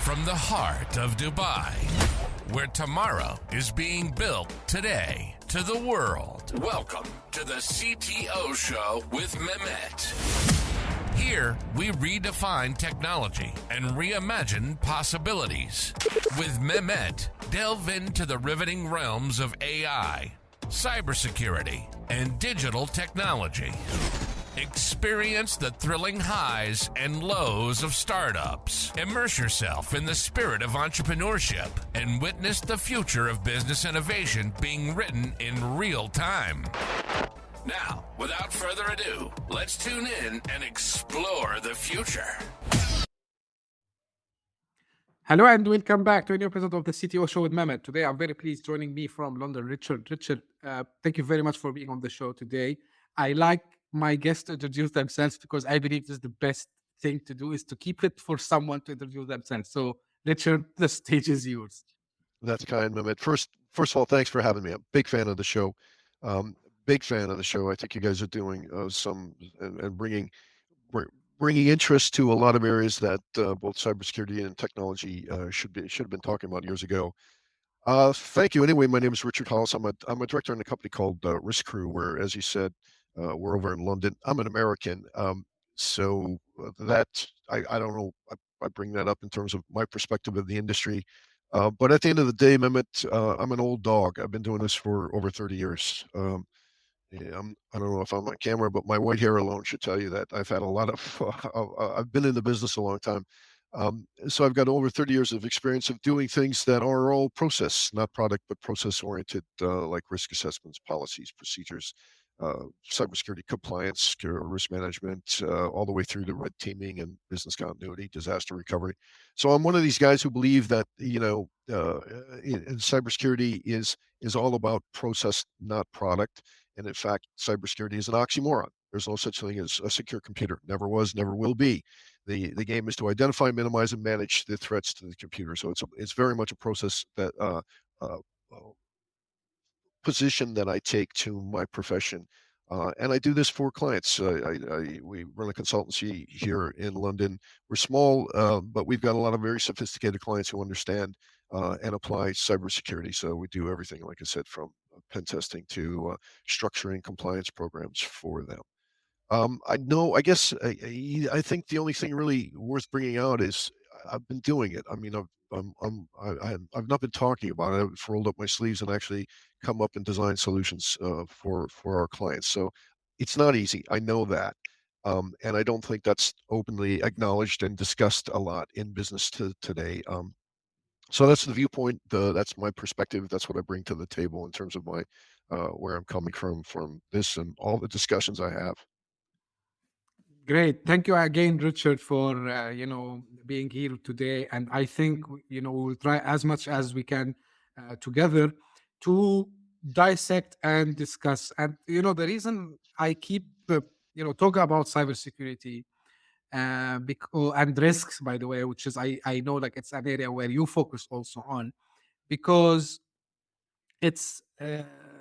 From the heart of Dubai, where tomorrow is being built today, to the world. Welcome to the CTO Show with Mehmet. Here, we redefine technology and reimagine possibilities. With Mehmet, delve into the riveting realms of AI, cybersecurity, and digital technology. Experience the thrilling highs and lows of startups. Immerse yourself in the spirit of entrepreneurship and witness the future of business innovation being written in real time. Now, without further ado, let's tune in and explore the future. Hello and welcome back to a new episode of the CTO Show with Mehmet. Today, I'm very pleased joining me from London, Richard. Richard, thank you very much for being on the show today. I like my guests to introduce themselves because I believe this is the best thing to do is to keep it for someone to introduce themselves. So, Richard, the stage is yours. That's kind, Mehmet. First of all, thanks for having me. I'm a big fan of the show. Big fan of the show. I think you guys are doing and bringing interest to a lot of areas that both cybersecurity and technology should have been talking about years ago. Thank you. Anyway, my name is Richard Hollis. I'm a director in a company called Risk Crew, where, as you said, we're over in London. I'm an American, so that I don't know. I bring that up in terms of my perspective of the industry. But at the end of the day, Mehmet, I'm an old dog. I've been doing this for over 30 years. Yeah, I don't know if I'm on camera, but my white hair alone should tell you that I've had a lot of, I've been in the business a long time. So I've got over 30 years of experience of doing things that are all process, not product, but process oriented, like risk assessments, policies, procedures, cybersecurity compliance, risk management, all the way through to red teaming and business continuity, disaster recovery. So I'm one of these guys who believe that, in cybersecurity is all about process, not product. And in fact, cybersecurity is an oxymoron. There's no such thing as a secure computer. Never was, never will be. The game is to identify, minimize, and manage the threats to the computer. So it's very much a process that position that I take to my profession. And I do this for clients. We run a consultancy here in London. We're small, but we've got a lot of very sophisticated clients who understand and apply cybersecurity. So we do everything, like I said, from pen testing to structuring compliance programs for them. I guess I think the only thing really worth bringing out is I've been doing it. I mean, I've not been talking about it. I've rolled up my sleeves and actually come up and design solutions for our clients. So it's not easy. I know that. And I don't think that's openly acknowledged and discussed a lot in business today. So that's the viewpoint. That's my perspective. That's what I bring to the table in terms of my where I'm coming from this and all the discussions I have. Great. Thank you again, Richard, for, being here today. And I think, we will try as much as we can together to dissect and discuss. And, the reason I keep, talking about cybersecurity and risks, by the way, which is, I know like it's an area where you focus also on, because it's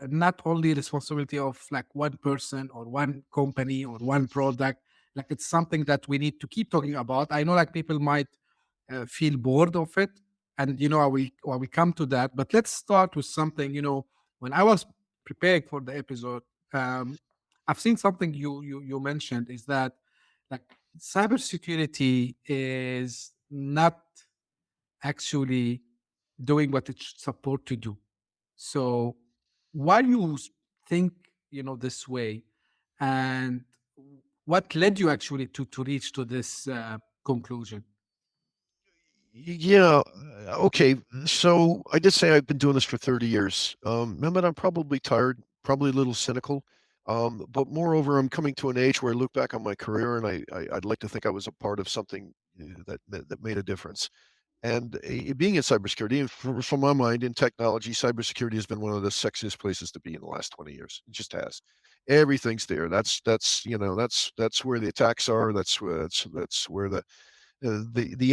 not only responsibility of like one person or one company or one product. Like it's something that we need to keep talking about. I know like people might feel bored of it, and I will come to that. But let's start with something. When I was preparing for the episode, I've seen something you mentioned is that like cybersecurity is not actually doing what it's supposed to do. So why do you think, this way? And what led you actually to reach to this conclusion? Yeah. Okay. So I did say I've been doing this for 30 years. Mehmet, I'm probably tired, probably a little cynical. But moreover, I'm coming to an age where I look back on my career and I'd like to think I was a part of something that made a difference. And being in cybersecurity, from my mind, in technology, cybersecurity has been one of the sexiest places to be in the last 20 years. It just has. Everything's there. That's where the attacks are. That's where the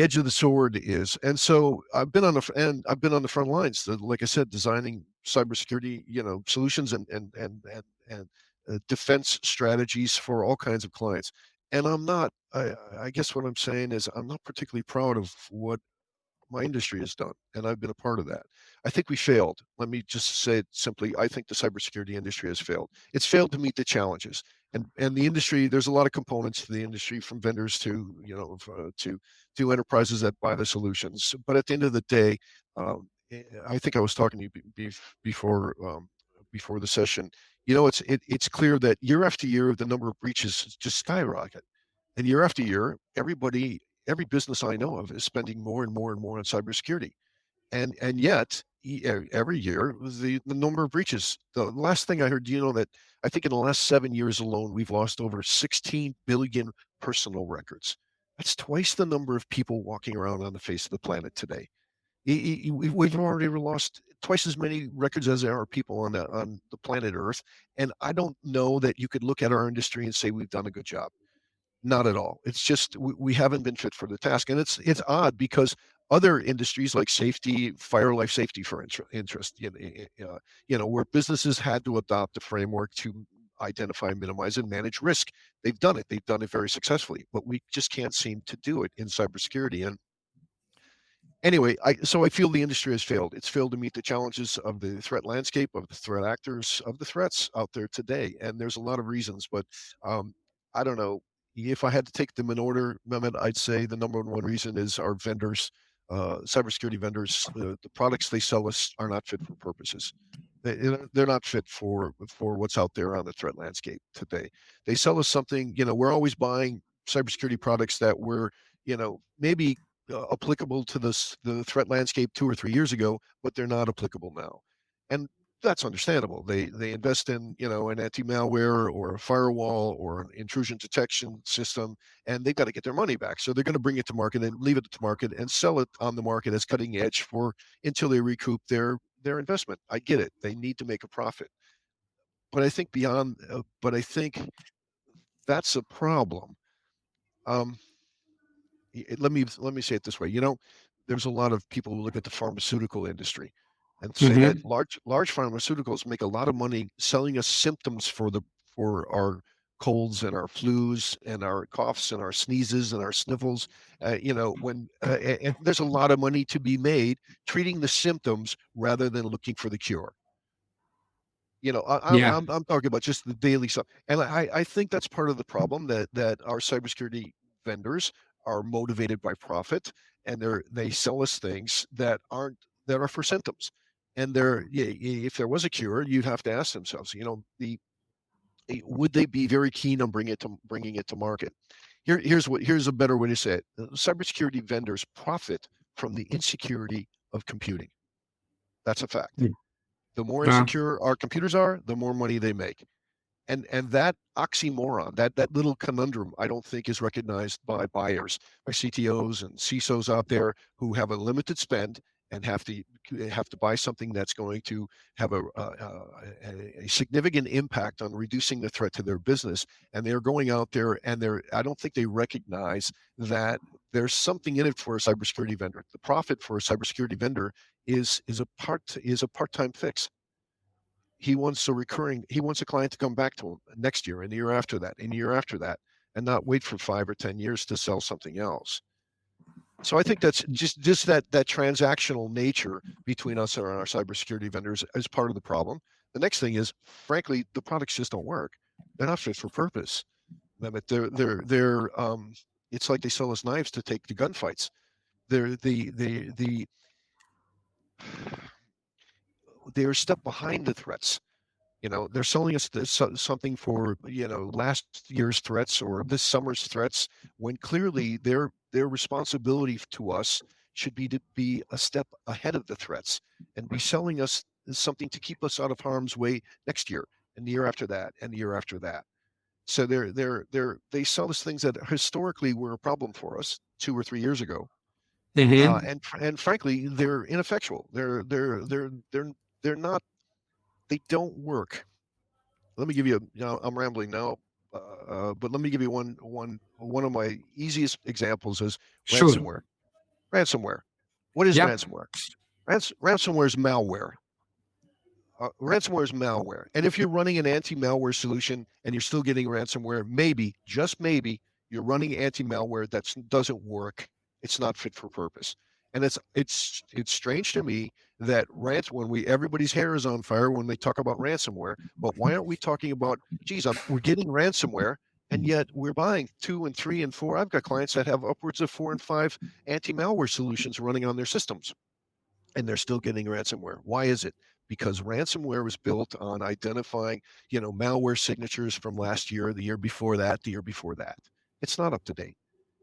edge of the sword is. And so I've been on the front lines. Like I said, designing cybersecurity, solutions and defense strategies for all kinds of clients. And I guess what I'm saying is I'm not particularly proud of what my industry has done, and I've been a part of that. I think we failed. Let me just say it simply. I think the cybersecurity industry has failed. It's failed to meet the challenges. And the industry, there's a lot of components to the industry, from vendors to, to enterprises that buy the solutions. But at the end of the day, I think I was talking to you before the session. It's clear that year after year, the number of breaches just skyrocket. And year after year, every business I know of is spending more and more and more on cybersecurity. And yet, every year, the number of breaches. The last thing I heard, that I think in the last 7 years alone, we've lost over 16 billion personal records. That's twice the number of people walking around on the face of the planet today. We've already lost twice as many records as there are people on the planet Earth. And I don't know that you could look at our industry and say we've done a good job. Not at all. It's just we haven't been fit for the task. And it's odd because other industries like safety, fire, life safety, for interest, where businesses had to adopt a framework to identify, minimize, and manage risk. They've done it. They've done it very successfully, but we just can't seem to do it in cybersecurity. And anyway, so I feel the industry has failed. It's failed to meet the challenges of the threat landscape, of the threat actors, of the threats out there today. And there's a lot of reasons, but I don't know. If I had to take them in order, Mehmet, I'd say the number one reason is our vendors, cybersecurity vendors. The products they sell us are not fit for purposes. They're not fit for what's out there on the threat landscape today. They sell us something. We're always buying cybersecurity products that were, maybe applicable to the threat landscape 2 or 3 years ago, but they're not applicable now. And that's understandable. They invest in, an anti-malware or a firewall or an intrusion detection system, and they've got to get their money back. So they're going to bring it to market and leave it to market and sell it on the market as cutting edge until they recoup their investment. I get it. They need to make a profit. But I think that's a problem. Let me say it this way. There's a lot of people who look at the pharmaceutical industry and say that large pharmaceuticals make a lot of money selling us symptoms for our colds and our flus and our coughs and our sneezes and our sniffles. And there's a lot of money to be made treating the symptoms rather than looking for the cure. I'm talking about just the daily stuff, and I think that's part of the problem that our cybersecurity vendors are motivated by profit, and they sell us things that are for symptoms. And if there was a cure, you'd have to ask themselves, would they be very keen on bringing it to market? Here's a better way to say it. Cybersecurity vendors profit from the insecurity of computing. That's a fact. The more insecure our computers are, the more money they make. And that oxymoron, that little conundrum, I don't think is recognized by buyers, by CTOs and CISOs out there who have a limited spend and have to buy something that's going to have a significant impact on reducing the threat to their business. And they're going out there and I don't think they recognize that there's something in it for a cybersecurity vendor. The profit for a cybersecurity vendor is a part-time fix. He wants a client to come back to him next year and the year after that and the year after that, and not wait for 5 or 10 years to sell something else. So I think that's just that transactional nature between us and our cybersecurity vendors is part of the problem. The next thing is, frankly, the products just don't work. They're not fit for purpose. They're it's like they sell us knives to take to gunfights. They're a step behind the threats. They're selling us something for, last year's threats or this summer's threats, when clearly their responsibility to us should be to be a step ahead of the threats and be selling us something to keep us out of harm's way next year and the year after that and the year after that. So they sell us things that historically were a problem for us 2 or 3 years ago. And frankly, they're ineffectual. They're not. They don't work. Let me give you I'm rambling now, but let me give you one of my easiest examples is ransomware. Ransomware. What is ransomware? Ransomware is malware. Ransomware is malware. And if you're running an anti-malware solution and you're still getting ransomware, maybe, just maybe, you're running anti-malware that doesn't work. It's not fit for purpose. And it's strange to me that when everybody's hair is on fire when they talk about ransomware, but why aren't we talking about, geez, we're getting ransomware, and yet we're buying 2 and 3 and 4. I've got clients that have upwards of 4 and 5 anti-malware solutions running on their systems, and they're still getting ransomware. Why is it? Because ransomware was built on identifying, malware signatures from last year, the year before that, the year before that. It's not up to date.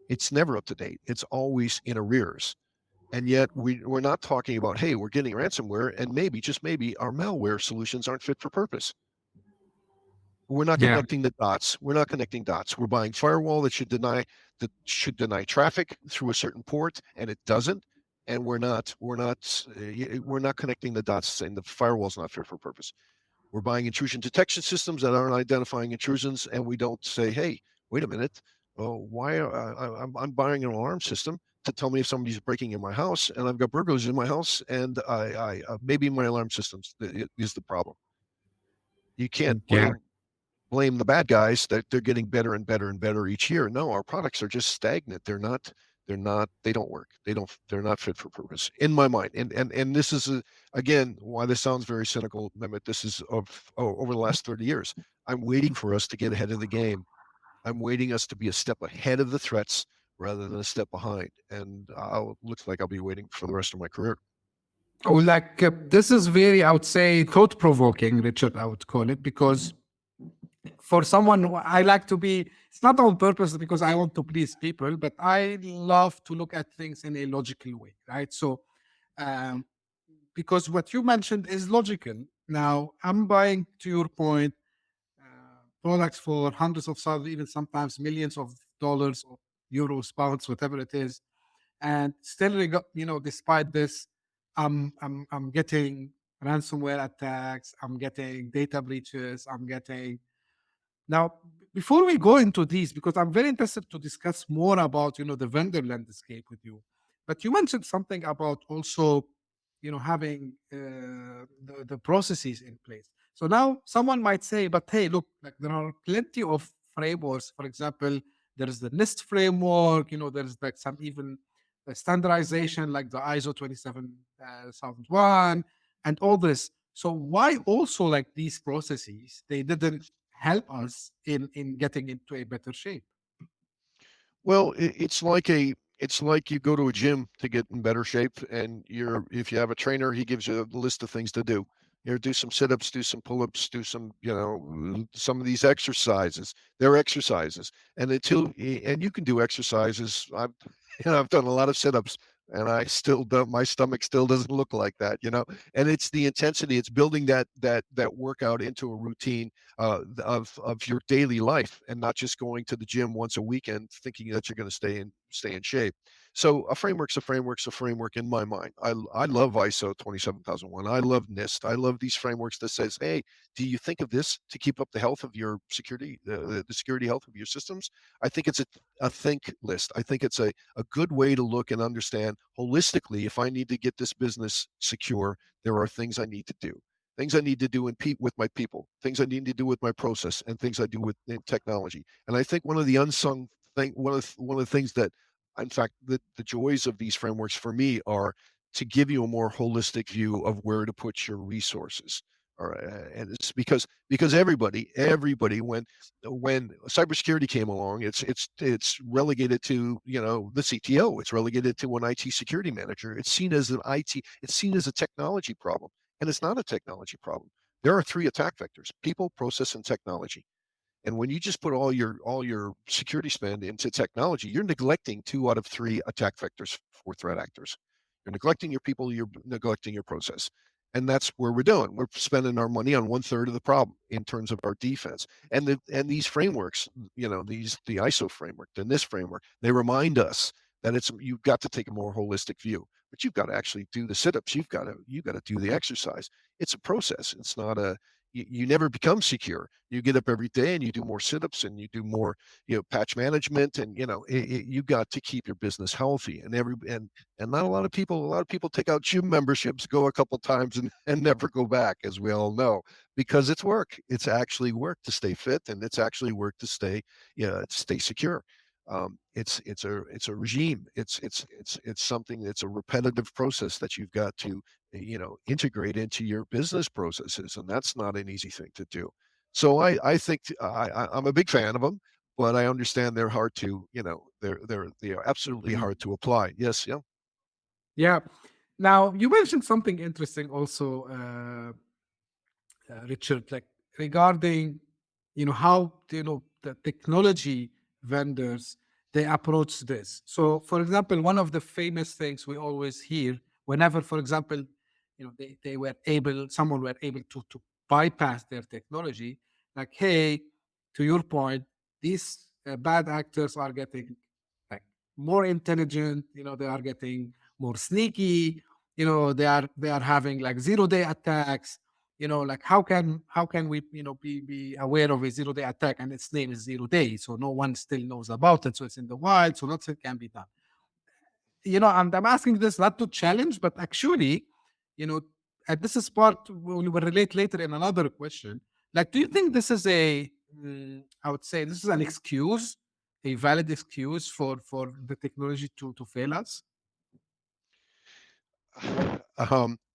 It's never up to date. It's always in arrears. And yet we're not talking about, hey, we're getting ransomware, and maybe, just maybe, our malware solutions aren't fit for purpose. We're not Yeah. connecting the dots. We're not connecting dots. We're buying firewall that should deny traffic through a certain port, and it doesn't. And we're not connecting the dots, saying the firewall's not fit for purpose. We're buying intrusion detection systems that aren't identifying intrusions, and we don't say, hey, wait a minute, I'm buying an alarm system to tell me if somebody's breaking in my house, and I've got burglars in my house, and maybe my alarm system is the problem. You can't Yeah. blame the bad guys that they're getting better and better and better each year. No, our products are just stagnant. They don't work. They're not fit for purpose in my mind. And this is again, why this sounds very cynical, Mehmet. This is over the last 30 years. I'm waiting for us to get ahead of the game. I'm waiting us to be a step ahead of the threats rather than a step behind. And looks like I'll be waiting for the rest of my career. Oh, like this is very, I would say, thought-provoking, Richard, I would call it, because for someone I like to be, it's not on purpose because I want to please people, but I love to look at things in a logical way, right? So, um, because what you mentioned is logical. Now, I'm buying, to your point, products for hundreds of thousands, even sometimes millions of dollars or euros, pounds, whatever it is, and still, despite this, I'm getting ransomware attacks, I'm getting data breaches, I'm getting now, before we go into these, because I'm very interested to discuss more about, the vendor landscape with you, but you mentioned something about also, having the processes in place. So now someone might say, but hey, look, like there are plenty of frameworks. For example, there is the NIST framework, there's like some even standardization like the ISO 27001 and all this. So why also like these processes, they didn't help us in getting into a better shape? Well, it's like you go to a gym to get in better shape, and if you have a trainer, he gives you a list of things to do. Do some sit-ups, do some pull-ups, do some, some of these exercises. They're exercises, and you can do exercises. I've done a lot of sit-ups, and I still don't. My stomach still doesn't look like that, And it's the intensity. It's building that workout into a routine of your daily life, and not just going to the gym once a weekend thinking that you're going to stay in shape. So a framework's a framework in my mind. I love ISO 27001. I love NIST. I love these frameworks that says, hey, do you think of this to keep up the health of your security, the security health of your systems? I think it's a think list. I think it's a good way to look and understand holistically, if I need to get this business secure, there are things I need to do. Things I need to do with my people, things I need to do with my process, and things I do with technology. And I think one of the unsung one of the things that, in fact, the joys of these frameworks for me are to give you a more holistic view of where to put your resources. All right, and it's because everybody, when cybersecurity came along, it's relegated to the CTO. It's relegated to an IT security manager. It's seen as a technology problem, and it's not a technology problem. There are 3 attack vectors: people, process, and technology. And when you just put all your security spend into technology, you're neglecting 2 out of 3 attack vectors for threat actors. You're neglecting your people, you're neglecting your process. And that's where we're doing. We're spending our money on 1/3 of the problem in terms of our defense. And these frameworks, the ISO framework, the NIST framework, they remind us that you've got to take a more holistic view. But you've got to actually do the sit-ups. You've got to do the exercise. It's a process. It's not you never become secure. You get up every day and you do more sit-ups and you do more, patch management, and you got to keep your business healthy. And not a lot of people take out gym memberships, go a couple times and never go back, as we all know, because it's work. It's actually work to stay fit, and it's actually work to stay secure. It's a regime. It's something that's a repetitive process that you've got to integrate into your business processes, and that's not an easy thing to do. So I think I'm a big fan of them, but I understand they're hard to they are absolutely Mhm. hard to apply. Yes, yeah. Yeah. Now you mentioned something interesting also, Richard, like regarding how the technology vendors they approach this. So, for example, one of the famous things we always hear whenever, for example, they were able, someone were able to bypass their technology, like, hey, to your point, these bad actors are getting like more intelligent. They are getting more sneaky. They are having like 0-day attacks. Like how can we be aware of a 0-day attack and its name is 0 day, so no one still knows about it, so it's in the wild, so nothing can be done. And I'm asking this not to challenge, but actually, you know and this is part we will relate later in another question. Like, do you think this is I would say this is an excuse, a valid excuse for the technology to fail us?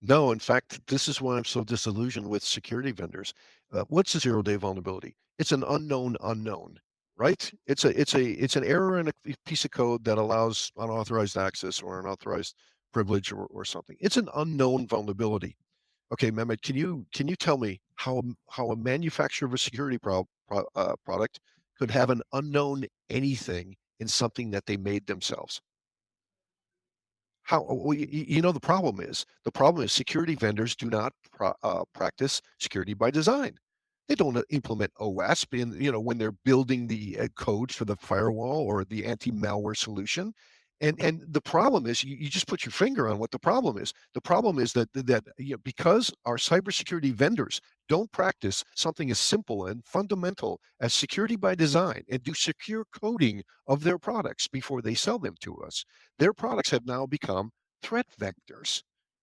No, in fact, this is why I'm so disillusioned with security vendors. What's a zero-day vulnerability? It's an unknown unknown, right? It's an error in a piece of code that allows unauthorized access or unauthorized privilege or something. It's an unknown vulnerability. Okay, Mehmet, can you tell me how a manufacturer of a security product could have an unknown anything in something that they made themselves? How well, the problem is security vendors do not practice security by design. They don't implement OWASP in when they're building the code for the firewall or the anti-malware solution. And the problem is you just put your finger on what the problem is. The problem is that because our cybersecurity vendors don't practice something as simple and fundamental as security by design and do secure coding of their products before they sell them to us, their products have now become threat vectors.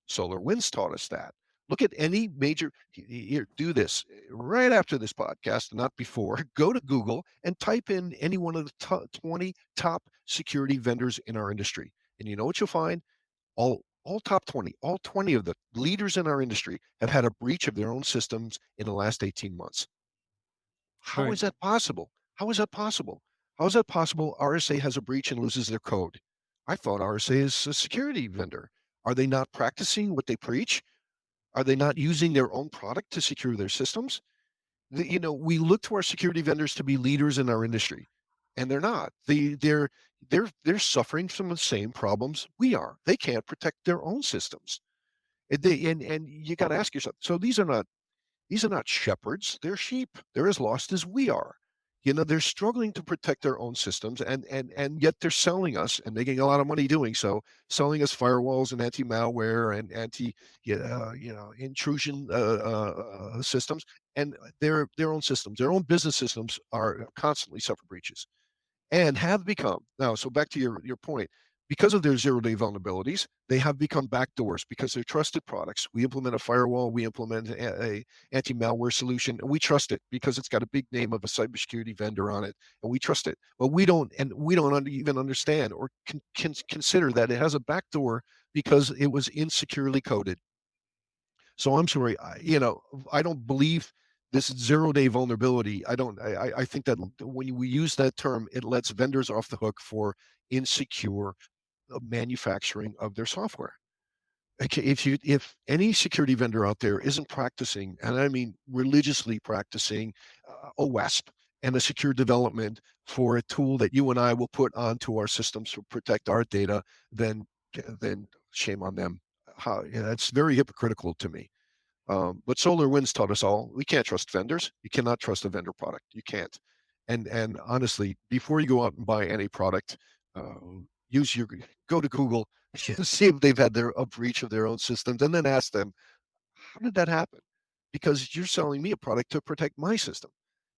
SolarWinds taught us that. Look at any major, here, do this right after this podcast, not before. Go to Google and type in any one of the 20 top security vendors in our industry. And you know what you'll find? All top 20, all 20 of the leaders in our industry have had a breach of their own systems in the last 18 months. How Right. is that possible? How is that possible? How is that possible? RSA has a breach and loses their code. I thought RSA is a security vendor. Are they not practicing what they preach? Are they not using their own product to secure their systems? We look to our security vendors to be leaders in our industry, and they're not. They're suffering from the same problems we are. They can't protect their own systems. And you got to ask yourself. So these are not shepherds, they're sheep. They're as lost as we are. They're struggling to protect their own systems, and yet they're selling us and making a lot of money doing so, selling us firewalls and anti-malware and intrusion systems, and their own systems, their own business systems are constantly suffer breaches and have become now. So back to your point, because of their zero-day vulnerabilities, they have become backdoors because they're trusted products. We implement a firewall, we implement a anti-malware solution, and we trust it because it's got a big name of a cybersecurity vendor on it, and we trust it. But we don't even understand or consider that it has a backdoor because it was insecurely coded. So I'm sorry, I don't believe this zero-day vulnerability. I don't. I think that when we use that term, it lets vendors off the hook for insecure manufacturing of their software. Okay, if any security vendor out there isn't practicing, and I mean religiously practicing, OWASP and a secure development for a tool that you and I will put onto our systems to protect our data, then shame on them. That's very hypocritical to me. But SolarWinds taught us all we can't trust vendors. You cannot trust a vendor product. You can't. And honestly, before you go out and buy any product, uh, use your go to Google, see if they've had a breach of their own systems, and then ask them, how did that happen? Because you're selling me a product to protect my system.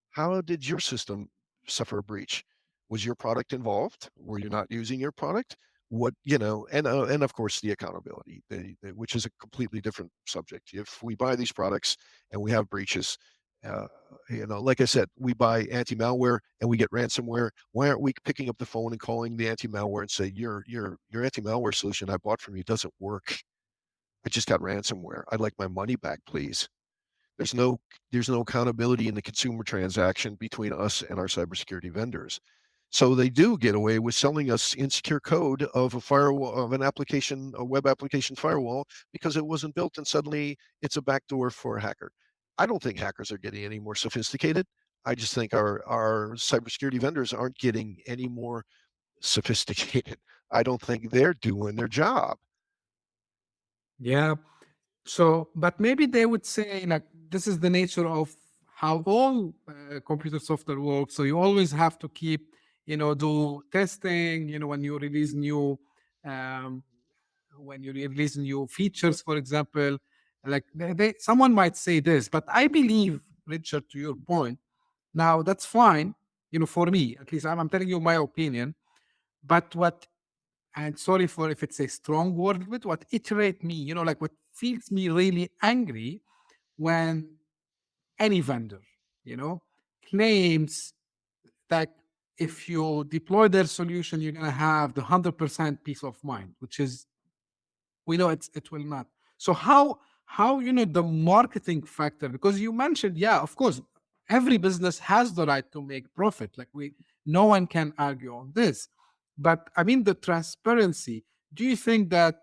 How did your system suffer a breach? Was your product involved? Were you not using your product? And of course the accountability, which is a completely different subject. If we buy these products and we have breaches, Like I said, we buy anti-malware and we get ransomware. Why aren't we picking up the phone and calling the anti-malware and say, your anti-malware solution I bought from you doesn't work. I just got ransomware. I'd like my money back, please. There's no accountability in the consumer transaction between us and our cybersecurity vendors. So they do get away with selling us insecure code of a firewall, of an application, a web application firewall, because it wasn't built and suddenly it's a backdoor for a hacker. I don't think hackers are getting any more sophisticated. I just think our cybersecurity vendors aren't getting any more sophisticated. I don't think they're doing their job. Yeah. So, but maybe they would say, like, this is the nature of how all computer software works. So you always have to keep, do testing, when you release um, new features, for example. Like someone might say this, but I believe, Richard, to your point, now that's fine, for me, at least I'm telling you my opinion. But and sorry for if it's a strong word, but what iterate me, like what feels me really angry when any vendor, you know, claims that if you deploy their solution, you're going to have the 100% peace of mind, which is, we know it will not. So how the marketing factor, because you mentioned, yeah, of course, every business has the right to make profit. Like no one can argue on this. But I mean, the transparency, do you think that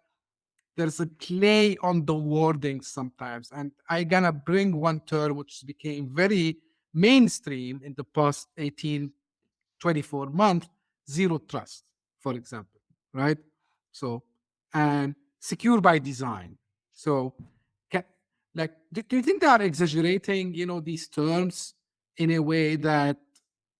there's a play on the wording sometimes? And I gonna bring one term which became very mainstream in the past 18, 24 months: zero trust, for example, right? So, and secure by design. So, ca like, do you think they are exaggerating, these terms in a way that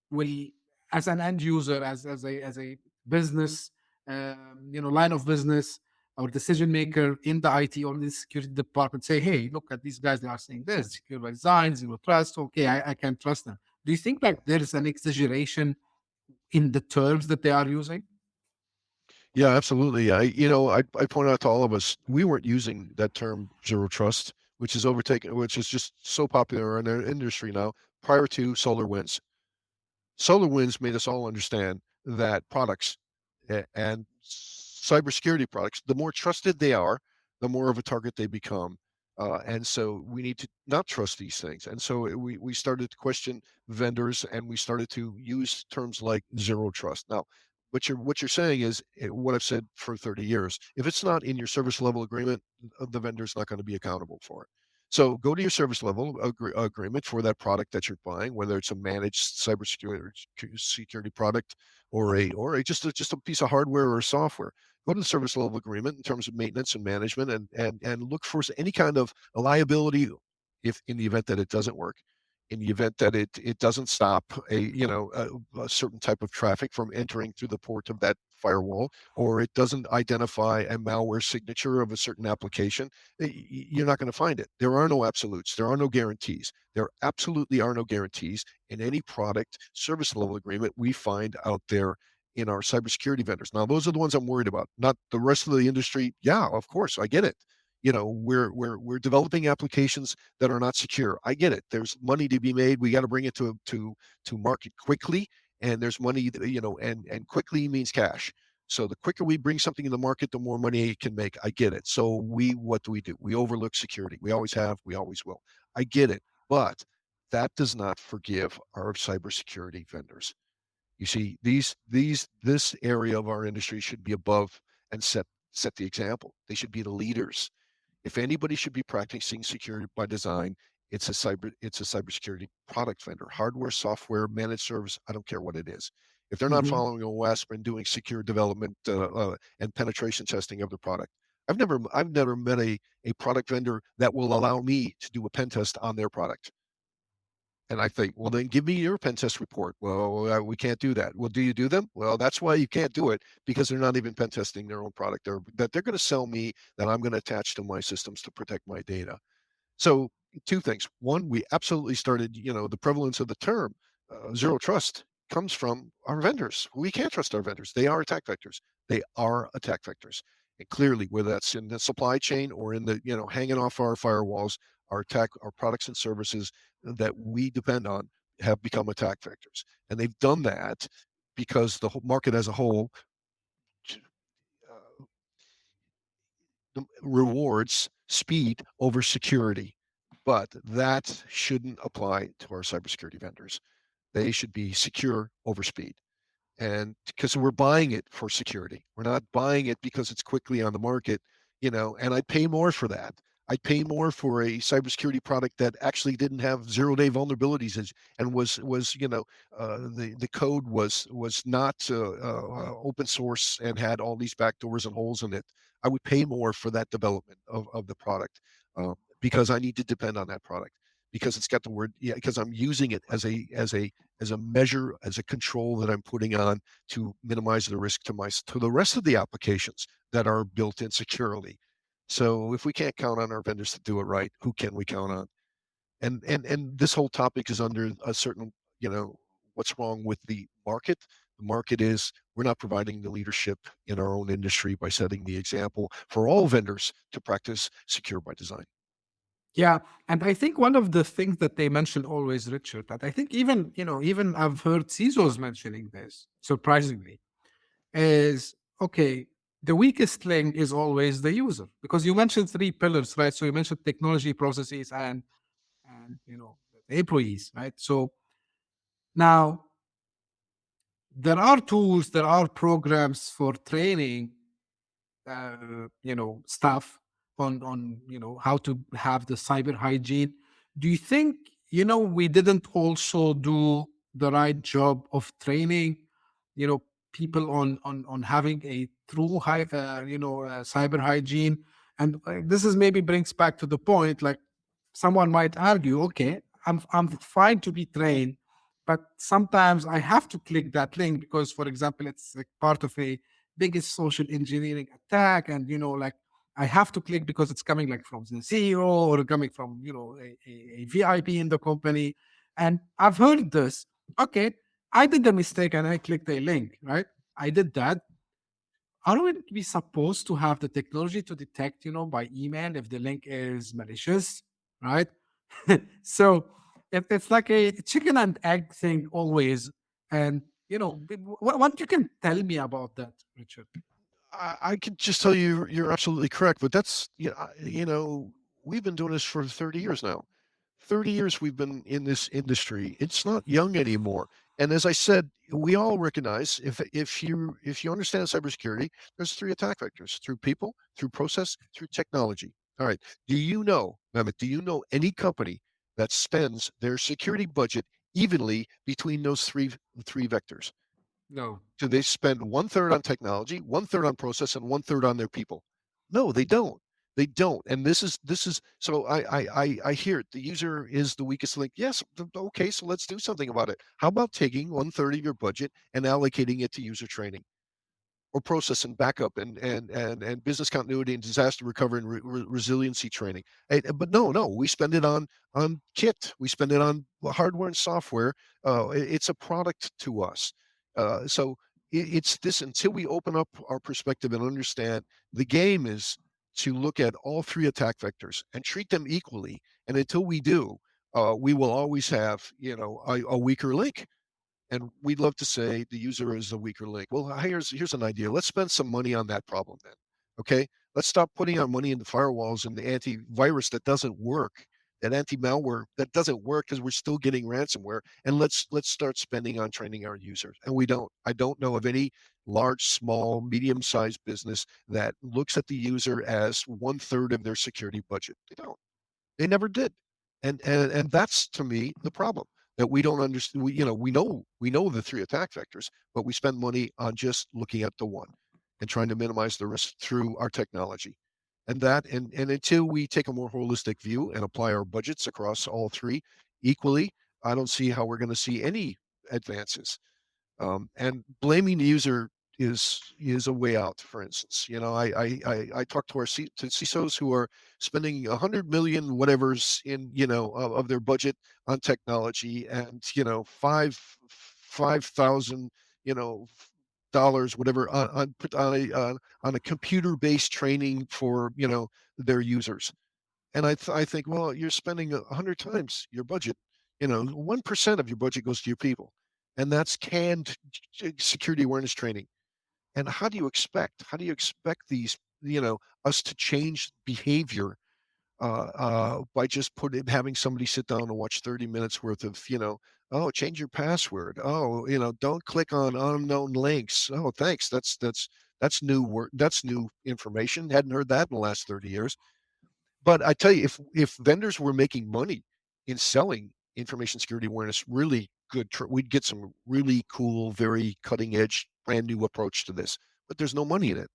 will, as an end user, as a business, line of business or decision maker in the IT or the security department, say, hey, look at these guys, they are saying this, secure by design, zero trust. Okay, I can trust them. Do you think like there is an exaggeration in the terms that they are using? Yeah, absolutely. I point out to all of us, we weren't using that term zero trust, which is just so popular in our industry now, prior to SolarWinds. SolarWinds made us all understand that products and cybersecurity products, the more trusted they are, the more of a target they become. And so we need to not trust these things. And so we started to question vendors and we started to use terms like zero trust. Now, what you're saying is what I've said for 30 years. If it's not in your service level agreement, the vendor's not going to be accountable for it. So go to your service level agreement for that product that you're buying, whether it's a managed security product or just a piece of hardware or software. Go to the service level agreement in terms of maintenance and management, and look for any kind of a liability if in the event that it doesn't work, in the event that it doesn't stop a certain type of traffic from entering through the port of that firewall, or it doesn't identify a malware signature of a certain application. You're not going to find it. There are no absolutes. There are no guarantees. There absolutely are no guarantees in any product service level agreement we find out there in our cybersecurity vendors. Now, those are the ones I'm worried about, not the rest of the industry. Yeah, of course, I get it. We're developing applications that are not secure. I get it. There's money to be made. We got to bring it to market quickly, and there's money, and quickly means cash. So the quicker we bring something in the market, the more money it can make. I get it. So what do? We overlook security. We always have, we always will. I get it. But that does not forgive our cybersecurity vendors. You see, this area of our industry should be above and set the example. They should be the leaders. If anybody should be practicing security by design, it's a cybersecurity product vendor, hardware, software, managed service. I don't care what it is. If they're not Mhm. following OWASP and doing secure development and penetration testing of the product, I've never met a product vendor that will allow me to do a pen test on their product. And I think, well, then give me your pen test report. Well, we can't do that. Well, do you do them? Well, that's why you can't do it, because they're not even pen testing their own product. That they're going to sell me that I'm going to attach to my systems to protect my data. So two things. One, we absolutely started, the prevalence of the term zero trust comes from our vendors. We can't trust our vendors. They are attack vectors. They are attack vectors. And clearly, whether that's in the supply chain or in the, hanging off our firewalls, our products and services that we depend on have become attack vectors. And they've done that because the whole market as a whole rewards speed over security. But that shouldn't apply to our cybersecurity vendors. They should be secure over speed. And because we're buying it for security, we're not buying it because it's quickly on the market, and I'd pay more for that. I'd pay more for a cybersecurity product that actually didn't have 0-day vulnerabilities and was the code was not open source and had all these backdoors and holes in it. I would pay more for that development of the product because I need to depend on that product because it's got the word, yeah, because I'm using it as a measure, as a control that I'm putting on to minimize the risk to the rest of the applications that are built in securely. So if we can't count on our vendors to do it right, who can we count on? And this whole topic is under a certain, what's wrong with the market? The market is we're not providing the leadership in our own industry by setting the example for all vendors to practice secure by design. Yeah, and I think one of the things that they mention always, Richard, that I think even I've heard CISOs mentioning this, surprisingly, is okay, the weakest link is always the user. Because you mentioned three pillars, right? So you mentioned technology, processes, and the employees, right? So now there are tools, there are programs for training stuff on how to have the cyber hygiene. Do you think we didn't also do the right job of training people on having a true cyber hygiene? And this is maybe brings back to the point, like someone might argue, okay, I'm fine to be trained, but sometimes I have to click that link because, for example, it's like part of a biggest social engineering attack, and like I have to click because it's coming like from the CEO or coming from a VIP in the company. And I've heard this. Okay, I did the mistake and I clicked a link, right? I did that. Aren't we supposed to have the technology to detect, by email if the link is malicious, right? So it's like a chicken and egg thing always. And what you can tell me about that, Richard? I can just tell you you're absolutely correct, but that's we've been doing this for 30 years now. 30 years we've been in this industry. It's not young anymore. And as I said, we all recognize if you understand cybersecurity, there's three attack vectors: through people, through process, through technology. All right. Do you know, Mehmet, do you know any company that spends their security budget evenly between those three vectors? No. Do they spend 1/3 on technology, 1/3 on process, and 1/3 on their people? No, they don't. They don't. And this is so I hear it. The user is the weakest link. Yes, okay, so let's do something about it. How about taking 1/3 of your budget and allocating it to user training? Or process and backup and business continuity and disaster recovery and resiliency training. But no, we spend it on kit. We spend it on hardware and software. It's a product to us. So it's this until we open up our perspective and understand the game is to look at all three attack vectors and treat them equally. And until we do, we will always have a weaker link. And we'd love to say the user is a weaker link. Well, here's an idea. Let's spend some money on that problem then. Okay. Let's stop putting our money into firewalls and the antivirus that doesn't work, that anti-malware that doesn't work because we're still getting ransomware. And let's start spending on training our users. And we don't. I don't know of any large, small, medium-sized business that looks at the user as 1/3 of their security budget. They don't. They never did. And that's to me the problem that we don't understand. We know the three attack vectors, but we spend money on just looking at the one and trying to minimize the risk through our technology. And until we take a more holistic view and apply our budgets across all three equally, I don't see how we're going to see any advances. And blaming the user is a way out. For instance, I talk to to CISOs who are spending 100 million whatever's in of their budget on technology, and 5,000 dollars whatever on a computer based training for their users. And I think, well, you're spending 100 times your budget. 1% of your budget goes to your people, and that's canned security awareness training. And how do you expect these, us to change behavior by just having somebody sit down and watch 30 minutes worth of, oh, change your password. Oh, don't click on unknown links. Oh, thanks. That's new work. That's new information. Hadn't heard that in the last 30 years. But I tell you, if vendors were making money in selling information security awareness, really good, we'd get some really cool, very cutting edge, brand new approach to this. But there's no money in it.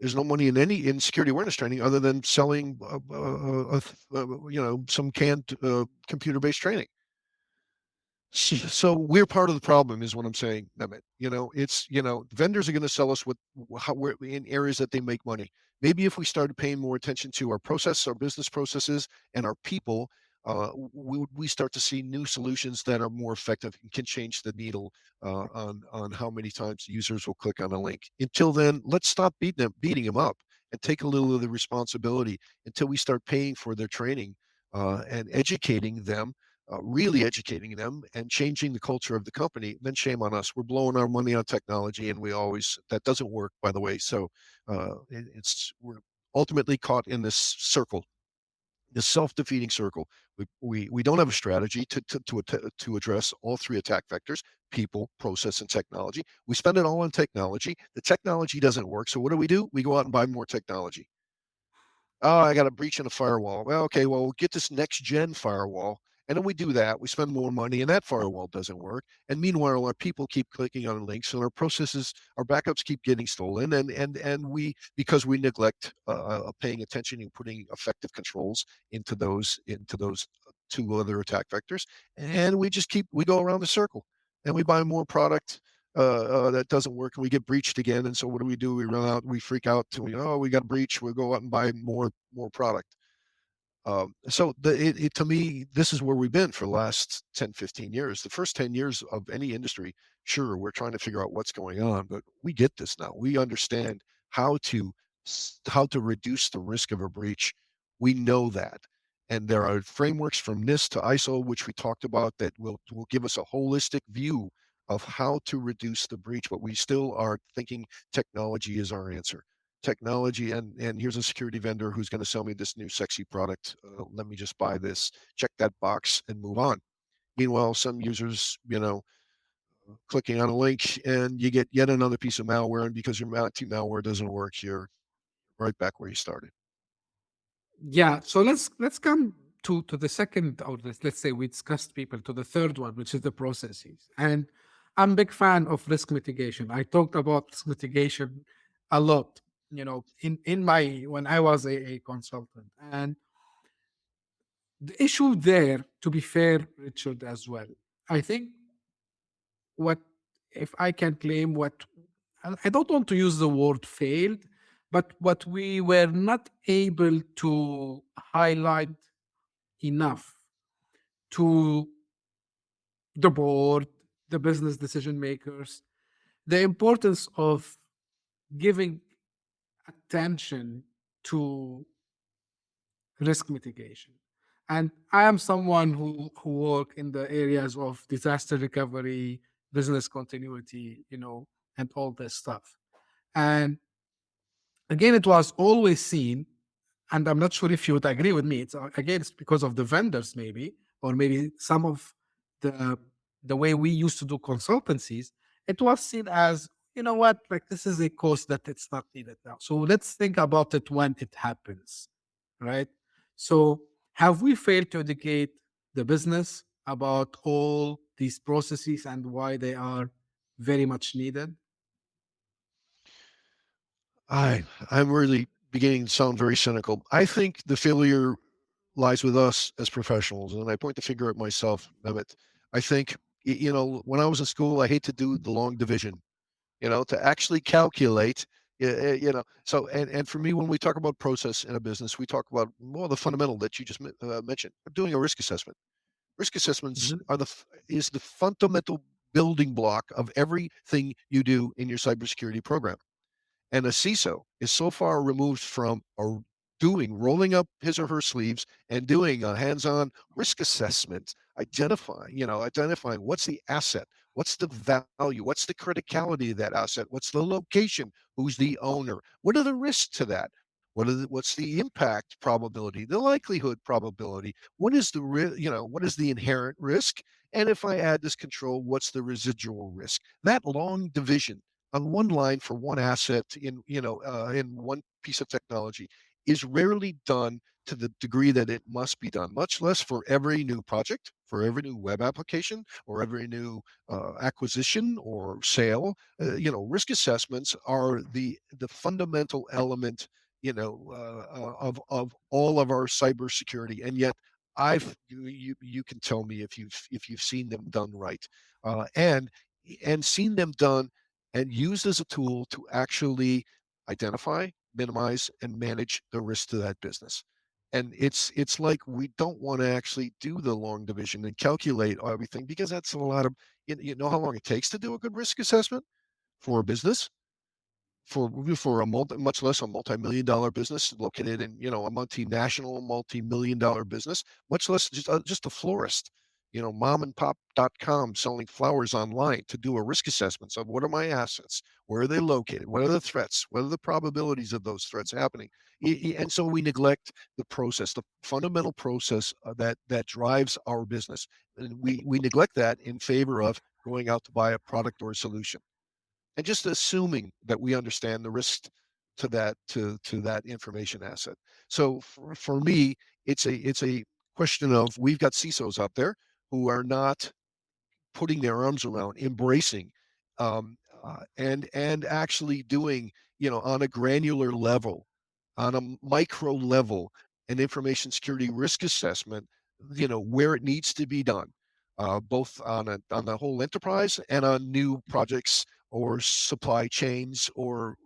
There's no money in security awareness training other than selling, some canned computer-based training. So we're part of the problem, is what I'm saying, Mehmet. It's vendors are going to sell us how we're in areas that they make money. Maybe if we started paying more attention to our business processes, and our people, we start to see new solutions that are more effective and can change the needle on how many times users will click on a link. Until then, let's stop beating them up, and take a little of the responsibility until we start paying for their training and educating them, really educating them and changing the culture of the company. Then shame on us. We're blowing our money on technology, and that doesn't work, by the way. So we're ultimately caught in this circle, this self-defeating circle. We don't have a strategy to address all three attack vectors: people, process, and technology. We spend it all on technology. The technology doesn't work. So what do? We go out and buy more technology. Oh, I got a breach in a firewall. Well, okay, well, we'll get this next gen firewall. And then we do that. We spend more money, and that firewall doesn't work. And meanwhile, our people keep clicking on links, and our backups keep getting stolen. And because we neglect paying attention and putting effective controls into those two other attack vectors, and we go around the circle, and we buy more product that doesn't work, and we get breached again. And so what do? We run out, we freak out till we got breached. We'll go out and buy more product. To me, this is where we've been for the last 10, 15 years. The first 10 years of any industry, sure, we're trying to figure out what's going on, but we get this now. We understand how to reduce the risk of a breach. We know that. And there are frameworks from NIST to ISO, which we talked about, that will give us a holistic view of how to reduce the breach, but we still are thinking technology is our answer. Technology, and here's a security vendor who's going to sell me this new sexy product. Let me just buy this, check that box, and move on. Meanwhile, some users, clicking on a link, and you get yet another piece of malware, and because your anti-malware doesn't work, you're right back where you started. Yeah, so let's come to the second, or let's say we discussed people, to the third one, which is the processes. And I'm a big fan of risk mitigation. I talked about risk mitigation a lot, in my when I was a consultant. And the issue there, to be fair, Richard, as well, I think, what if I can claim, what I don't want to use the word failed, but what we were not able to highlight enough to the board, the business decision makers, the importance of giving attention to risk mitigation. And I am someone who work in the areas of disaster recovery, business continuity, and all this stuff. And again, it was always seen, and I'm not sure if you would agree with me. It's because of the vendors, maybe, or maybe some of the the way we used to do consultancies. It was seen as, what, like, this is a cost that it's not needed now. So let's think about it when it happens, right? So have we failed to educate the business about all these processes and why they are very much needed? I'm really beginning to sound very cynical. I think the failure lies with us as professionals, and I point the finger at myself, Mehmet. I think, when I was in school, I hate to do the long division, to actually calculate, So, and for me, when we talk about process in a business, we talk about more the fundamental that you just mentioned. Doing a risk assessment. Risk assessments Mhm. is the fundamental building block of everything you do in your cybersecurity program. And a CISO is so far removed from rolling up his or her sleeves and doing a hands-on risk assessment, identifying what's the asset, what's the value, what's the criticality of that asset, what's the location, who's the owner, what are the risks to that, what's the impact probability, the likelihood probability, what is what is the inherent risk, and if I add this control, what's the residual risk? That long division on one line for one asset in one piece of technology is rarely done to the degree that it must be done, much less for every new project, for every new web application, or every new acquisition or sale. Risk assessments are the fundamental element, of all of our cybersecurity, and yet you can tell me if you've seen them done right, and seen them done and used as a tool to actually identify, minimize, and manage the risk to that business. And it's like we don't want to actually do the long division and calculate everything, because that's a lot of, you know how long it takes to do a good risk assessment for a business, for much less a multi-million dollar business located in a multinational multi-million dollar business, much less just a florist, mom and pop.com selling flowers online, to do a risk assessment of what are my assets, where are they located, what are the threats, what are the probabilities of those threats happening. And so we neglect the process, the fundamental process that drives our business, and we neglect that in favor of going out to buy a product or a solution, and just assuming that we understand the risk to that information asset. So for me, it's a question of, we've got CISOs out there who are not putting their arms around, embracing, and actually doing, on a granular level, on a micro level, an information security risk assessment, where it needs to be done, both on the whole enterprise and on new projects or supply chains, or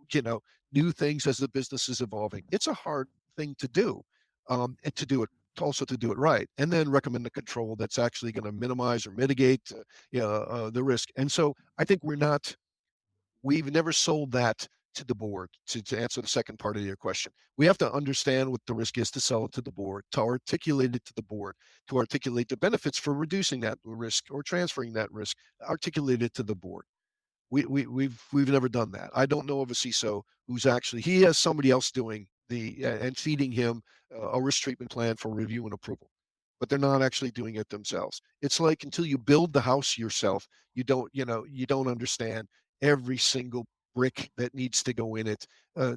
new things as the business is evolving. It's a hard thing to do, and to do it right, and then recommend a control that's actually going to minimize or mitigate the risk. And so I think we've never sold that to the board. To answer the second part of your question, we have to understand what the risk is to sell it to the board, to articulate it to the board, to articulate the benefits for reducing that risk or transferring that risk, articulate it to the board. We've never done that. I don't know of a CISO who's actually, he has somebody else doing and feeding him a risk treatment plan for review and approval, but they're not actually doing it themselves. It's like, until you build the house yourself, you don't understand every single brick that needs to go in it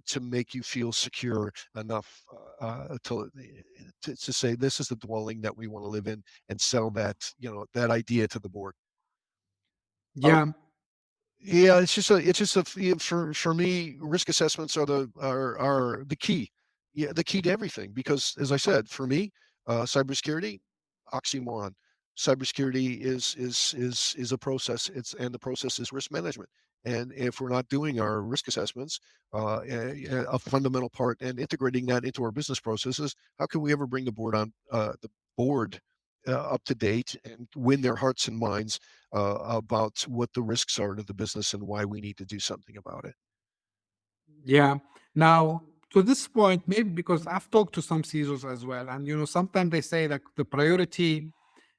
to make you feel secure enough to say, this is the dwelling that we want to live in, and sell that idea to the board. Uh, Yeah. yeah, for me, risk assessments are the key. Yeah, the key to everything, because as I said, for me, cybersecurity, oxymoron. Cybersecurity is a process. And the process is risk management. And if we're not doing our risk assessments, a fundamental part, and integrating that into our business processes, how can we ever bring the board up to date and win their hearts and minds about what the risks are to the business and why we need to do something about it? Yeah. Now, to this point, maybe because I've talked to some CISOs as well, and sometimes they say that the priority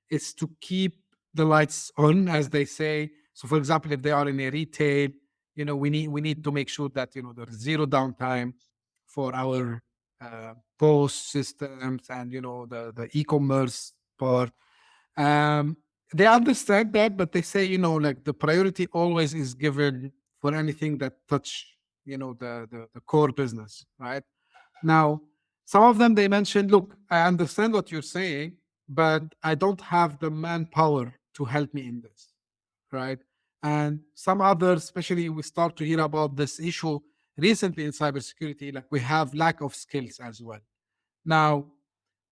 is to keep the lights on, as they say. So, for example, if they are in a retail, we need to make sure that there's zero downtime for our post systems, and the e-commerce part. Um, they understand that, but they say, like, the priority always is given for anything that touch, the core business, right? Now, some of them, they mentioned, look, I understand what you're saying, but I don't have the manpower to help me in this, right? And some others, especially, we start to hear about this issue recently in cybersecurity, like we have lack of skills as well. Now,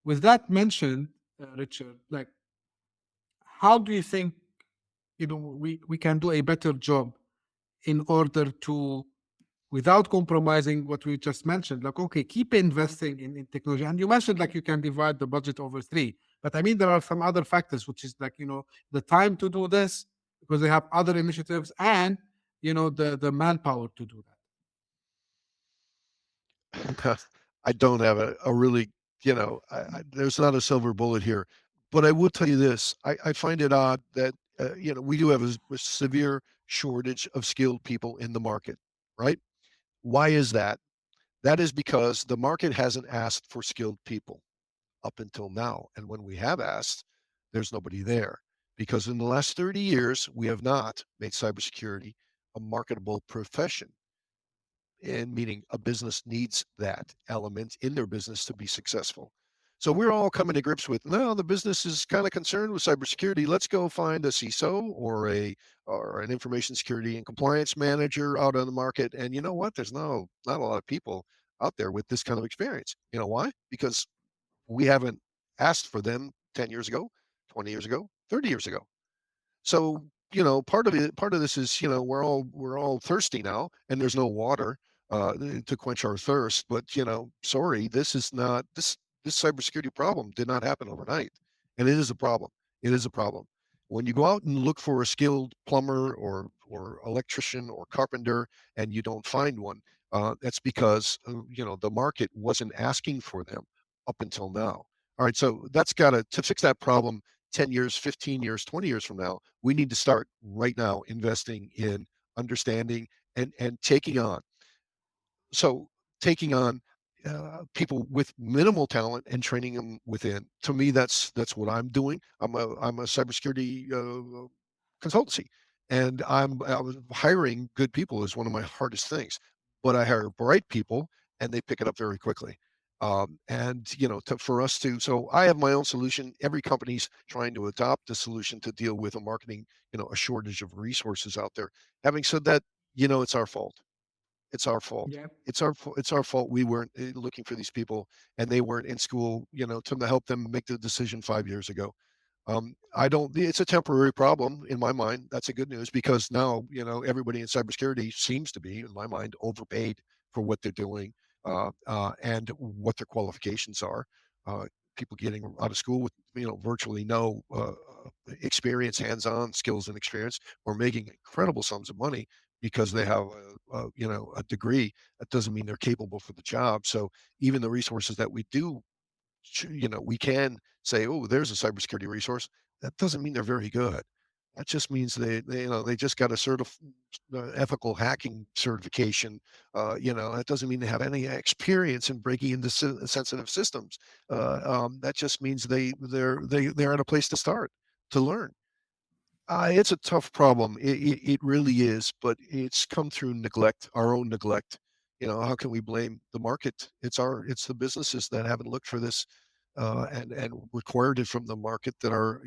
with that mentioned, Richard, like, how do you think we can do a better job in order to, without compromising what we just mentioned, like, okay, keep investing in technology, and you mentioned, like, you can divide the budget over three, but I mean, there are some other factors, which is, like, the time to do this, because they have other initiatives, and the manpower to do that. I don't have a really, there's not a silver bullet here. But I will tell you this: I find it odd that we do have a severe shortage of skilled people in the market, right? Why is that? That is because the market hasn't asked for skilled people up until now. And when we have asked, there's nobody there. Because in the last 30 years, we have not made cybersecurity a marketable profession. And meaning a business needs that element in their business to be successful. So we're all coming to grips with, no, the business is kind of concerned with cybersecurity. Let's go find a CISO or an information security and compliance manager out on the market. And you know what? There's not a lot of people out there with this kind of experience. You know why? Because we haven't asked for them 10 years ago, 20 years ago, 30 years ago. So, part of this is, we're all thirsty now, and there's no water to quench our thirst. But sorry, this cybersecurity problem did not happen overnight, and it is a problem. It is a problem. When you go out and look for a skilled plumber or electrician or carpenter, and you don't find one, that's because the market wasn't asking for them up until now. All right, so that's got to fix that problem 10 years, 15 years, 20 years from now, we need to start right now investing in understanding and taking on. So taking on people with minimal talent and training them within. To me, that's what I'm doing. I'm a cybersecurity consultancy, and I was hiring good people is one of my hardest things. But I hire bright people, and they pick it up very quickly. And for us to, so I have my own solution. Every company's trying to adopt a solution to deal with a marketing, a shortage of resources out there. Having said that, it's our fault. It's our fault. Yeah. It's our fault. We weren't looking for these people, and they weren't in school, to help them make the decision 5 years ago. I don't. It's a temporary problem in my mind. That's a good news because now everybody in cybersecurity seems to be, in my mind, overpaid for what they're doing and what their qualifications are. Uh, People getting out of school with virtually no experience, hands-on skills and experience, or making incredible sums of money because they have a degree. That doesn't mean they're capable for the job. So even the resources that we do, we can say, oh, there's a cybersecurity resource. That doesn't mean they're very good. That just means they just got a ethical hacking certification. That doesn't mean they have any experience in breaking into sensitive systems. That just means they're at a place to start to learn. It's a tough problem. It really is, but it's come through neglect, our own neglect. How can we blame the market? It's the businesses that haven't looked for this and required it from the market that are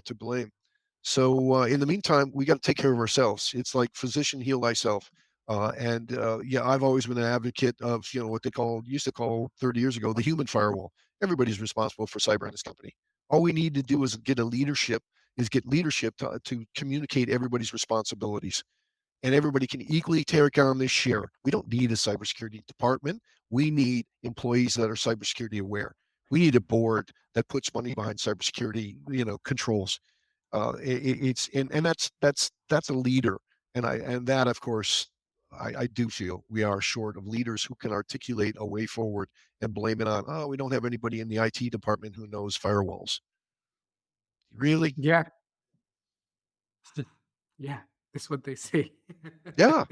to blame. So in the meantime, we got to take care of ourselves. It's like physician heal thyself. And yeah, I've always been an advocate of what they used to call 30 years ago the human firewall. Everybody's responsible for cyber in this company. All we need to do is get leadership to communicate everybody's responsibilities, and everybody can equally take on this share. We don't need a cybersecurity department. We need employees that are cybersecurity aware. We need a board that puts money behind cybersecurity, controls. It's and that's a leader, and that of course. I do feel we are short of leaders who can articulate a way forward and blame it on, oh, we don't have anybody in the IT department who knows firewalls. Really? Yeah. Yeah. That's what they say. Yeah,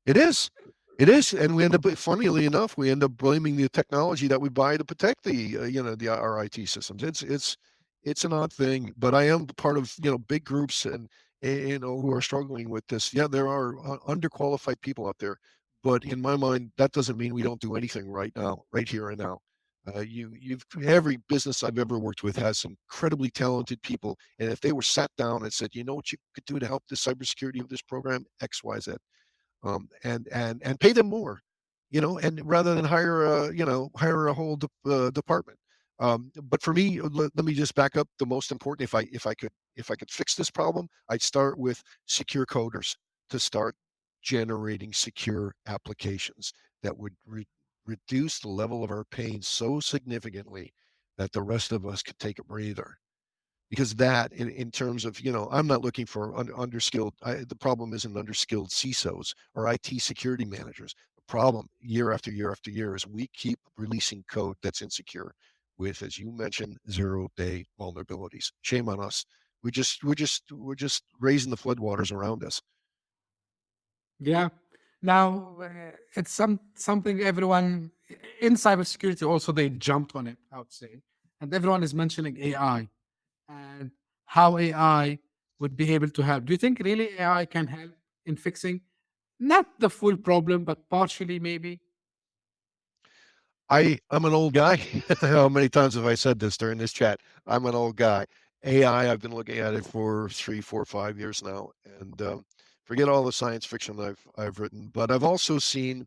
it is. It is, and we end up, funnily enough, we end up blaming the technology that we buy to protect our IT systems. It's an odd thing, but I am part of big groups and who are struggling with this. Yeah, there are underqualified people out there, but in my mind, that doesn't mean we don't do anything right now, right here and now. Every business I've ever worked with has some incredibly talented people, and if they were sat down and said, you know what you could do to help the cybersecurity of this program, X, Y, Z, and pay them more, and rather than hire a whole department. But for me, let me just back up. The most important, if I could fix this problem, I'd start with secure coders to start generating secure applications that would reduce the level of our pain so significantly that the rest of us could take a breather. Because that, in terms of, I'm not looking for underskilled. The problem isn't underskilled CISOs or IT security managers. The problem year after year after year is we keep releasing code that's insecure with, as you mentioned, 0-day vulnerabilities. Shame on us. We're just raising the floodwaters around us. Yeah. Now it's something everyone in cybersecurity also they jumped on it, I would say, and everyone is mentioning AI and how AI would be able to help. Do you think really AI can help in fixing not the full problem, but partially maybe? I'm an old guy. How many times have I said this during this chat? I'm an old guy. AI, I've been looking at it for 3, 4, 5 years now, and forget all the science fiction I've written, but I've also seen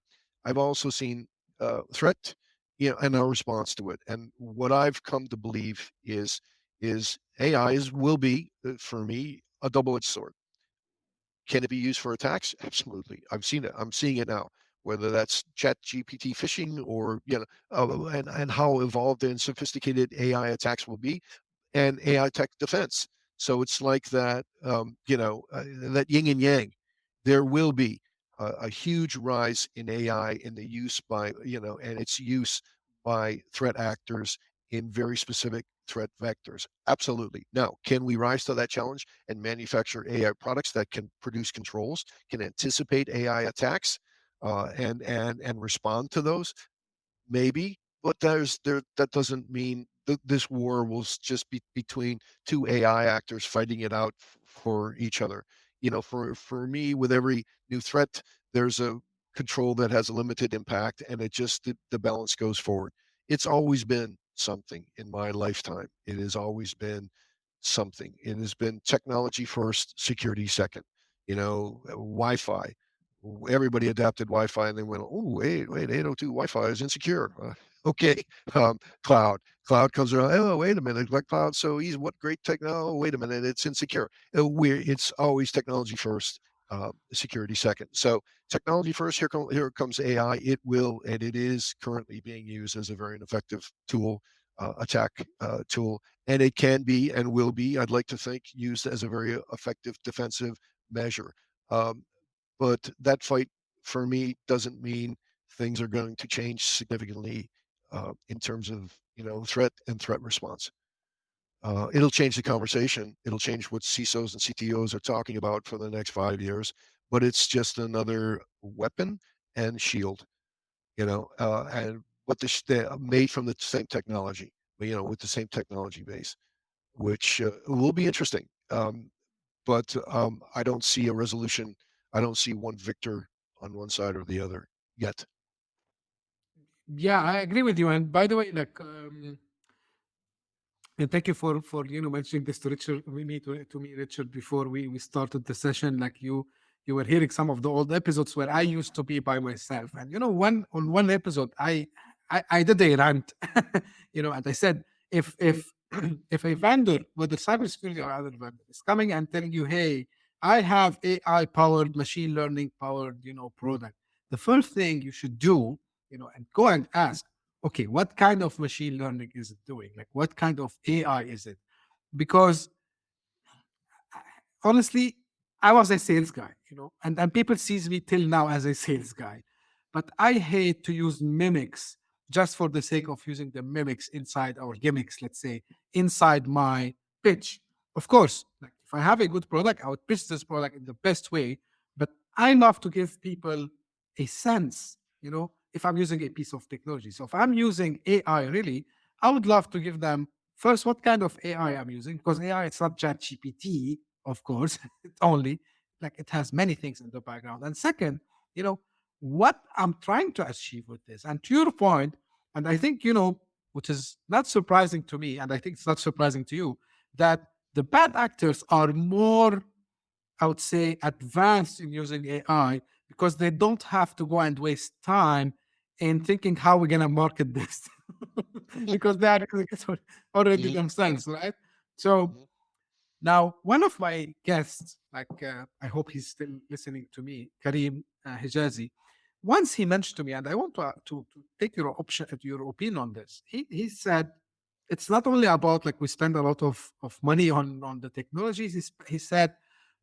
threat, and our response to it. And what I've come to believe is AI will be, for me, a double-edged sword. Can it be used for attacks? Absolutely. I've seen it. I'm seeing it now. Whether that's Chat GPT phishing or and how evolved and sophisticated AI attacks will be, and AI tech defense. So it's like that, that yin and yang. There will be a huge rise in AI in the use by, and its use by threat actors in very specific threat vectors. Absolutely. Now, can we rise to that challenge and manufacture AI products that can produce controls, can anticipate AI attacks, and respond to those? Maybe, but that doesn't mean this war will just be between two AI actors fighting it out for each other. For me, with every new threat, there's a control that has a limited impact, and the balance goes forward. It's always been something in my lifetime. It has always been something. It has been technology first, security second. Wi-Fi. Everybody adapted Wi-Fi, and they went, "Oh, wait, 802 Wi-Fi is insecure." Okay, cloud. Cloud comes around. Oh, wait a minute, like cloud so easy. What great technology? Oh, wait a minute, it's insecure. It's always technology first, security second. So technology first. Here comes AI. It will, and it is currently being used as a very effective tool, attack tool, and it can be and will be, I'd like to think, used as a very effective defensive measure. Um, but that fight, for me, doesn't mean things are going to change significantly in terms of threat and threat response. It'll change the conversation. It'll change what CISOs and CTOs are talking about for the next 5 years. But it's just another weapon and shield, and they're made from the same technology, with the same technology base, which will be interesting. But I don't see a resolution. I don't see one victor on one side or the other yet. Yeah, I agree with you. And by the way, like, and thank you for mentioning this to Richard, to me, Richard, before we started the session. Like you were hearing some of the old episodes where I used to be by myself, and one episode I did a rant, and I said if if a vendor, whether cybersecurity or other vendor, is coming and telling you, hey, I have AI powered, machine learning powered, product, the first thing you should do, and go and ask, okay, what kind of machine learning is it doing? Like, what kind of AI is it? Because honestly, I was a sales guy, and people sees me till now as a sales guy. But I hate to use mimics just for the sake of using the mimics inside our gimmicks, let's say, inside my pitch. Of course, like if I have a good product, I would pitch this product in the best way. But I love to give people a sense, if I'm using a piece of technology. So if I'm using AI, really, I would love to give them first what kind of AI I'm using, because AI, it's not chat GPT, of course. It's only like it has many things in the background. And second, what I'm trying to achieve with this. And to your point, and I think, which is not surprising to me, and I think it's not surprising to you, that the bad actors are more, I would say, advanced in using AI because they don't have to go and waste time in thinking how we're gonna market this because they are using it already Mhm, themselves, right? So mhm. now, one of my guests, like I hope he's still listening to me, Kareem Hijazi, once he mentioned to me, and I want to take your opinion on this. He said it's not only about like we spend a lot of money on the technologies. He said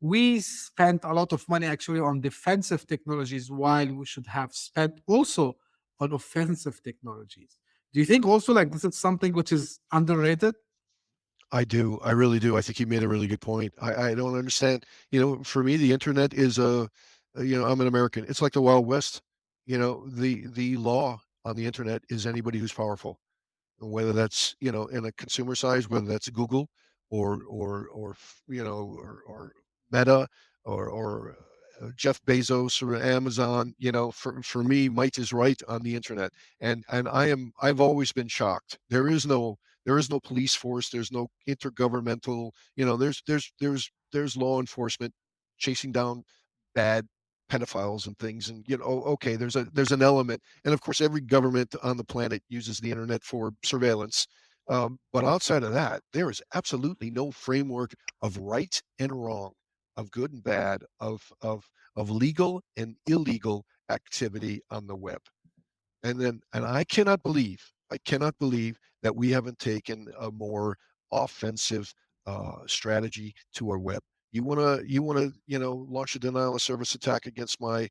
we spent a lot of money actually on defensive technologies while we should have spent also on offensive technologies. Do you think also like this is something which is underrated? I do. I really do. I think you made a really good point. I don't understand. For me, the internet is I'm an American. It's like the Wild West. The law on the internet is anybody who's powerful, whether that's in a consumer size, whether that's Google or Meta or Jeff Bezos or Amazon. For me, might is right on the internet, and I've always been shocked. There is no police force. There's no intergovernmental. There's law enforcement chasing down bad pedophiles and things, and okay, there's an element, and of course every government on the planet uses the internet for surveillance, but outside of that there is absolutely no framework of right and wrong, of good and bad, of legal and illegal activity on the web. And I cannot believe that we haven't taken a more offensive strategy to our web. You wanna launch a denial of service attack against my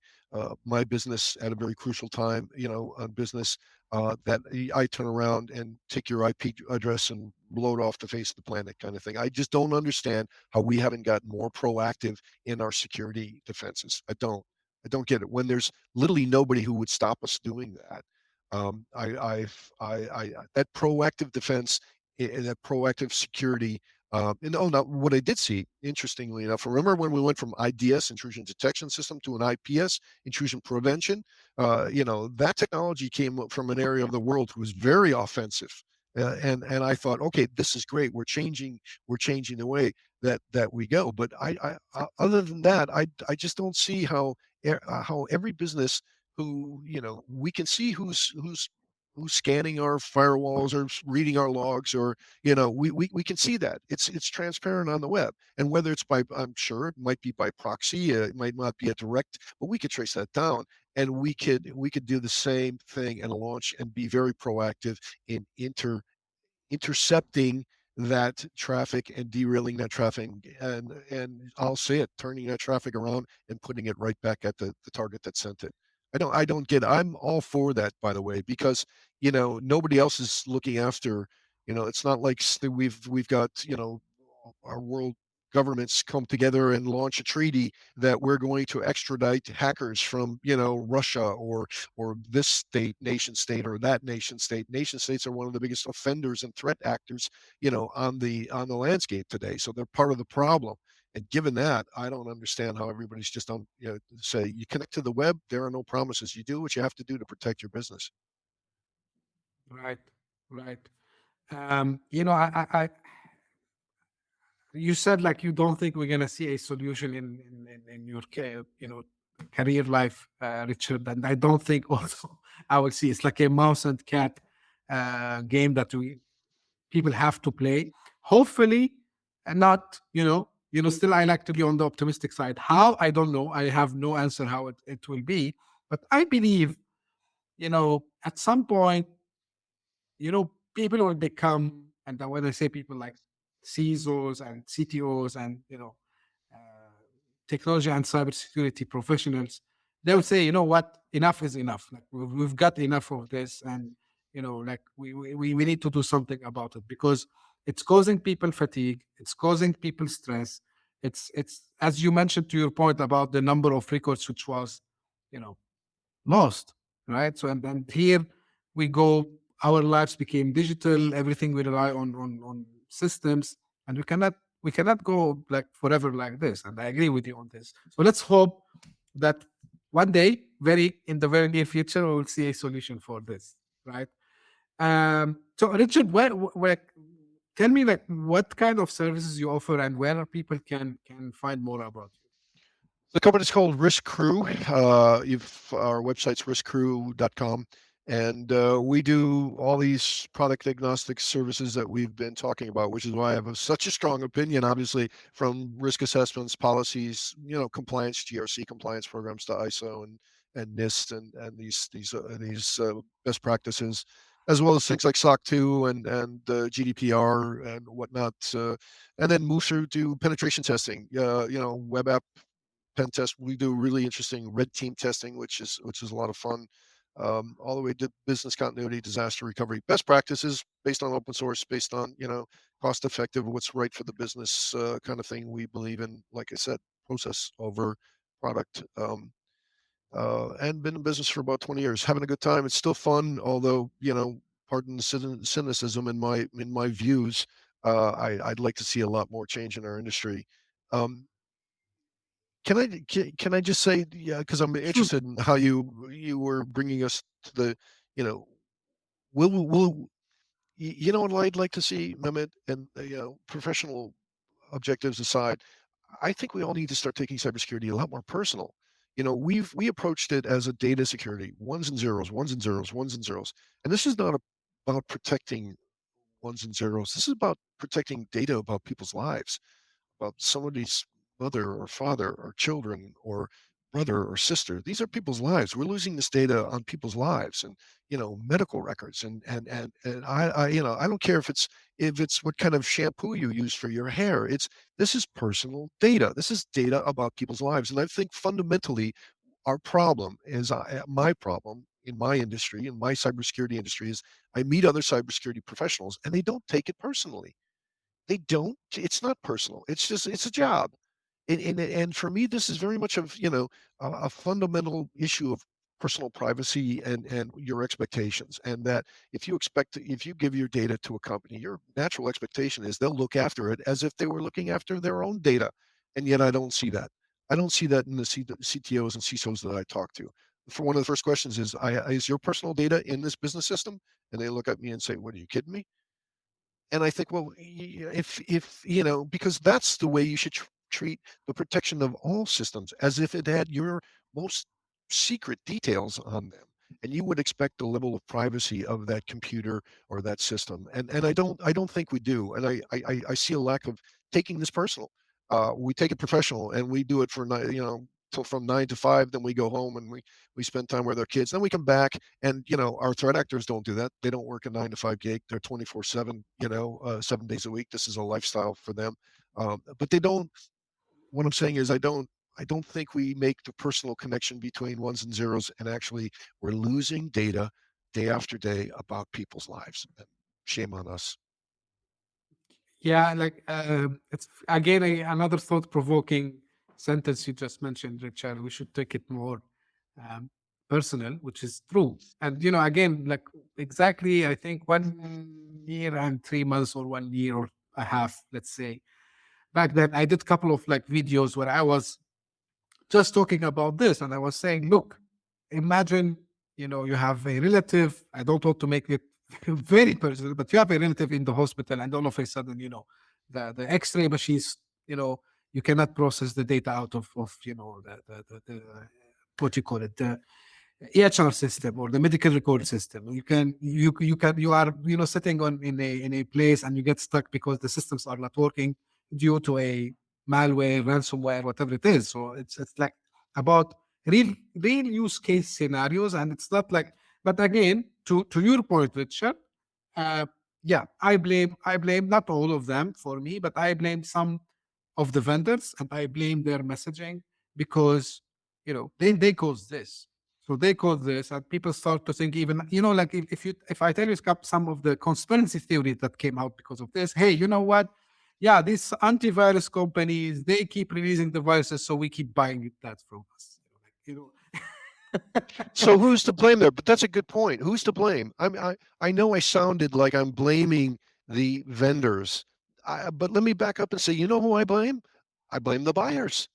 business at a very crucial time, on business, that I turn around and take your IP address and blow it off the face of the planet, kind of thing. I just don't understand how we haven't gotten more proactive in our security defenses. I don't get it. When there's literally nobody who would stop us doing that. That proactive defense, that proactive security. Now what I did see, interestingly enough, remember when we went from IDS, intrusion detection system, to an IPS, intrusion prevention? That technology came from an area of the world who was very offensive, and I thought, okay, this is great. We're changing the way that we go. But other than that, I just don't see how every business who we can see who's scanning our firewalls or reading our logs, or we can see that it's transparent on the web. And whether it's by, I'm sure it might be by proxy, it might not be a direct, but we could trace that down, and we could do the same thing and launch and be very proactive in intercepting that traffic and derailing that traffic, and I'll say it, turning that traffic around and putting it right back at the target that sent it. I don't get it. I'm all for that, by the way, because nobody else is looking after. It's not like we've got our world governments come together and launch a treaty that we're going to extradite hackers from Russia or this state, nation state, or that nation state. Nation states are one of the biggest offenders and threat actors, on the landscape today. So they're part of the problem. And given that, I don't understand how everybody's just on, say, you connect to the web, there are no promises. You do what you have to do to protect your business. Right, right. I you said like you don't think we're gonna see a solution in your career life, Richard, and I don't think also I will see. It's like a mouse and cat game that we people have to play. Hopefully, and not Still, I like to be on the optimistic side. How, I don't know. I have no answer how it will be, but I believe at some point people will become, and then when I say people like CISOs and CTOs and uh, technology and cybersecurity professionals, they will say, you know what, enough is enough. Like we've got enough of this, and like we need to do something about it because it's causing people fatigue, it's causing people stress. It's as you mentioned to your point about the number of records which was you know lost, right? So and here we go. Our lives became digital. Everything we rely on systems, and we cannot go like forever like this. And I agree with you on this. So let's hope that one day, very in the very near future, we will see a solution for this, right? So Richard, where tell me like what kind of services you offer and where people can find more about you. The company's called Risk Crew. Our website's riskcrew.com. And we do all these product agnostic services that we've been talking about, which is why I have such a strong opinion, obviously, from risk assessments, policies, compliance, GRC compliance programs, to ISO and NIST, and these best practices. as well as things like SOC 2 and GDPR and whatnot, and then move through to penetration testing. Web app pen test. We do really interesting red team testing, which is a lot of fun. All the way to business continuity, disaster recovery, best practices based on open source, based on cost effective, what's right for the business kind of thing. We believe in, like I said, process over product. And been in business for about 20 years, having a good time. It's still fun, although pardon the cynicism in my views. I'd like to see a lot more change in our industry. Um, can I just say, yeah, because I'm Sure. interested in how you were bringing us to the, you know, will you know what I'd like to see, Mehmet, and professional objectives aside, I think we all need to start taking cybersecurity a lot more personal. We approached it as a data security, ones and zeros, ones and zeros, ones and zeros, and this is not about protecting ones and zeros. This is about protecting data about people's lives, about somebody's mother or father or children or brother or sister. These are people's lives. We're losing this data on people's lives and medical records and I don't care if it's what kind of shampoo you use for your hair. This is personal data. This is data about people's lives. And I think fundamentally our problem is my problem in my industry, in my cybersecurity industry, is I meet other cybersecurity professionals and they don't take it personally. They don't. It's not personal. It's a job. And for me, this is very much of a fundamental issue of personal privacy and your expectations. And that if you give your data to a company, your natural expectation is they'll look after it as if they were looking after their own data. And yet I don't see that. I don't see that in the CTOs and CISOs that I talk to. For one of the first questions is your personal data in this business system? And they look at me and say, "What, are you kidding me?" And I think, well, if because that's the way you should treat the protection of all systems, as if it had your most secret details on them, and you would expect the level of privacy of that computer or that system. And I don't think we do, and I see a lack of taking this personal. We take it professional, and we do it for till from 9 to 5. Then we go home and we spend time with our kids. Then we come back, and our threat actors don't do that. They don't work a 9 to 5 gig. They're 24/7, 7 days a week. This is a lifestyle for them. But they don't. What I'm saying is, I don't think we make the personal connection between ones and zeros, and actually we're losing data day after day about people's lives. And shame on us. Yeah, like it's again another thought-provoking sentence you just mentioned, Richard. We should take it more um, personal, which is true. And again, like exactly, I think 1 year and 3 months or 1 year or a half, let's say, back then, I did a couple of like videos where I was just talking about this, and I was saying, look, imagine you have a relative. I don't want to make it very personal, but you have a relative in the hospital, and all of a sudden, the X-ray machines, you cannot process the data out of the what you call it, the EHR system or the medical record system. You are sitting in a place and you get stuck because the systems are not working due to a malware, ransomware, whatever it is. So it's like about real use case scenarios, and it's not like. But again, to your point, Richard, uh, yeah, I blame not all of them for me, but I blame some of the vendors and I blame their messaging because they cause this. So they cause this, and people start to think even like if I tell you some of the conspiracy theories that came out because of this. Hey, you know what? Yeah, these antivirus companies, they keep releasing the viruses, so we keep buying that from us. You know, So who's to blame there? But that's a good point. Who's to blame? I know I sounded like I'm blaming the vendors, but let me back up and say, you know who I blame? I blame the buyers.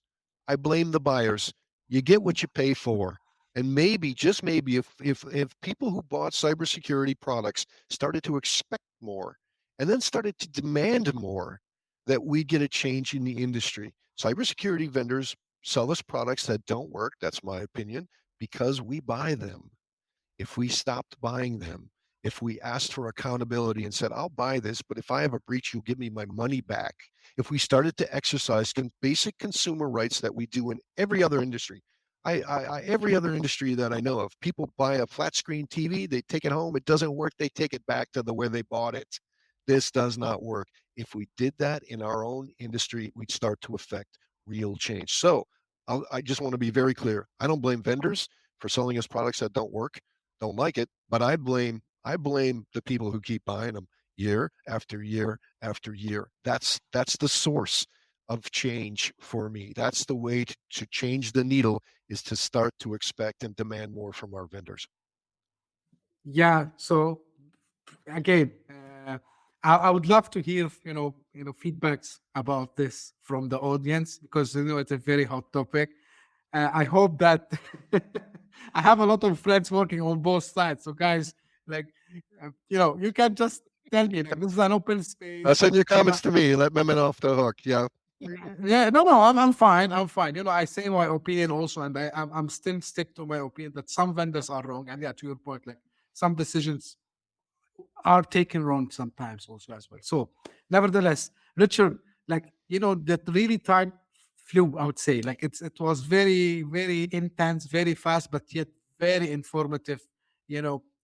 I blame the buyers. You get what you pay for. And maybe, just maybe, if people who bought cybersecurity products started to expect more and then started to demand more, that we get a change in the industry. Cybersecurity vendors sell us products that don't work. That's my opinion, because we buy them. If we stopped buying them, if we asked for accountability and said, I'll buy this, but if I have a breach, you'll give me my money back. If we started to exercise basic consumer rights that we do in every other industry, every other industry that I know of, people buy a flat screen TV, they take it home, it doesn't work, they take it back to the where they bought it. This does not work. If we did that in our own industry, we'd start to affect real change. So I just want to be very clear. I don't blame vendors for selling us products that don't work, don't like it, but I blame the people who keep buying them year after year after year. That's the source of change for me. That's the way to change the needle, is to start to expect and demand more from our vendors. Yeah. So again, I would love to hear feedbacks about this from the audience, because it's a very hot topic. I hope that I have a lot of friends working on both sides. So guys, like you can just tell me, like, this is an open space. Send your comments to me. Let Mehmet off the hook. Yeah. Yeah, no, I'm fine. I'm fine. I say my opinion also, and I'm still stick to my opinion that some vendors are wrong. And yeah, to your point, like some decisions are taken wrong sometimes also as well. So nevertheless, Richard, like that really time flew, I would say. Like it was very, very intense, very fast, but yet very informative,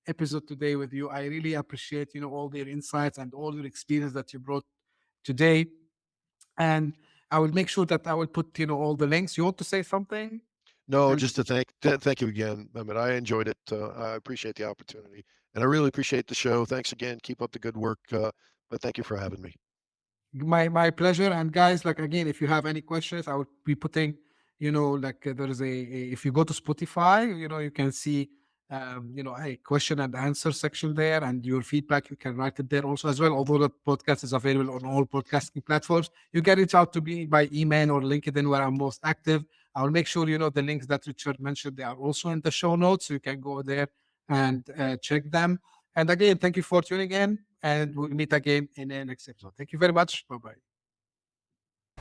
episode today with you. I really appreciate, all your insights and all your experience that you brought today. And I will make sure that I will put, all the links. You want to say something? No, just to thank you again, Mehmet. I enjoyed it. I appreciate the opportunity, and I really appreciate the show. Thanks again. Keep up the good work. But thank you for having me. My pleasure. And guys, like again, if you have any questions, I would be putting, there is if you go to Spotify, you can see a question and answer section there, and your feedback, you can write it there also as well. Although the podcast is available on all podcasting platforms, you can reach out to me by email or LinkedIn, where I'm most active. I'll make sure the links that Richard mentioned, they are also in the show notes, so you can go there and check them. And again, thank you for tuning in, and we'll meet again in the next episode. Thank you very much. Bye-bye.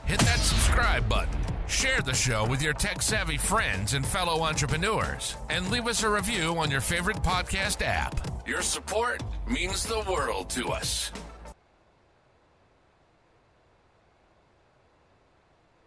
Hit that subscribe button, share the show with your tech-savvy friends and fellow entrepreneurs, and leave us a review on your favorite podcast app. Your support means the world to us.